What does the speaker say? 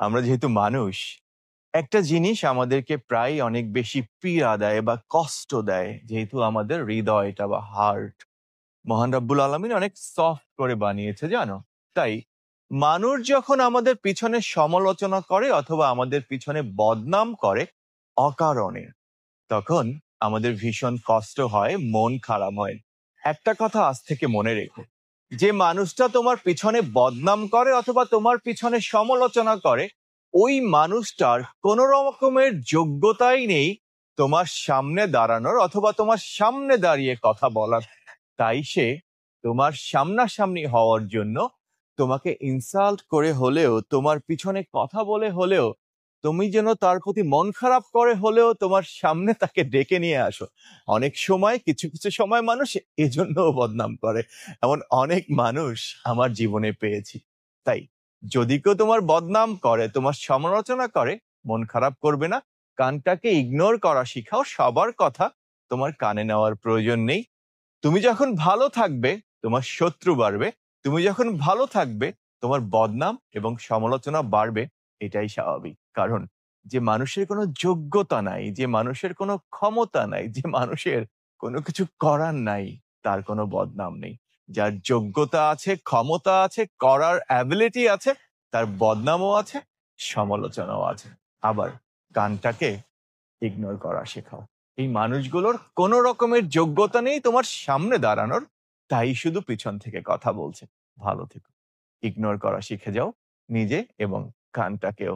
আমরা যেহেতু মানুষ, একটা জিনিস আমাদেরকে প্রায় অনেক বেশি পীড়া দেয় বা কষ্ট দেয়, যেহেতু আমাদের হৃদয়টা বা হার্ট মহান রাব্বুল আলামিন অনেক সফট করে বানিয়েছে, জানো। তাই মানুষ যখন আমাদের পিছনে সমালোচনা করে অথবা আমাদের পিছনে বদনাম করে অকারণে, তখন আমাদের ভীষণ কষ্ট হয়, মন খারাপ হয়। একটা কথা আজ থেকে মনে রেখো, যে মানুষটা তোমার পিছনে বদনাম করে অথবা তোমার পিছনে সমালোচনা করে, ওই মানুষটার কোনো রকমের যোগ্যতাই নেই তোমার সামনে দাঁড়ানোর অথবা তোমার সামনে দাঁড়িয়ে কথা বলার। তাই সে তোমার সামনাসামনি হওয়ার জন্য তোমাকে ইনসাল্ট করে হলেও, তোমার পিছনে কথা বলে হলেও, তুমি যেন তার প্রতি মন খারাপ করে হলেও তোমার সামনে তাকে ডেকে নিয়ে আসো। অনেক সময় কিছু কিছু সময় মানুষ এজন্যও বদনাম করে, এমন অনেক মানুষ আমার জীবনে পেয়েছি। তাই যদি কেউ তোমার বদনাম করে, তোমার সমালোচনা করে, মন খারাপ করবে না, কানটাকে ইগনোর করা শিখাও। সবার কথা তোমার কানে নেওয়ার প্রয়োজন নেই। তুমি যখন ভালো থাকবে, তোমার শত্রু বাড়বে। তুমি যখন ভালো থাকবে, তোমার বদনাম এবং সমালোচনা বাড়বে। এটাই স্বাভাবিক। কারণ যে মানুষের কোনো যোগ্যতা নাই, যে মানুষের কোনো ক্ষমতা নাই, যে মানুষের কোনো কিছু করার নাই, তার কোনো বদনাম নেই। যার যোগ্যতা আছে, ক্ষমতা আছে, করার অ্যাবিলিটি আছে, তার বদনামও আছে, সমালোচনাও আছে। আবার কানটাকে ইগনোর করা শেখাও। এই মানুষগুলোর কোনো রকমের যোগ্যতা নেই তোমার সামনে দাঁড়ানোর, তাই শুধু পিছন থেকে কথা বলছে। ভালো থেকো। ইগনোর করা শিখে যাও, নিজে এবং কানটাকেও।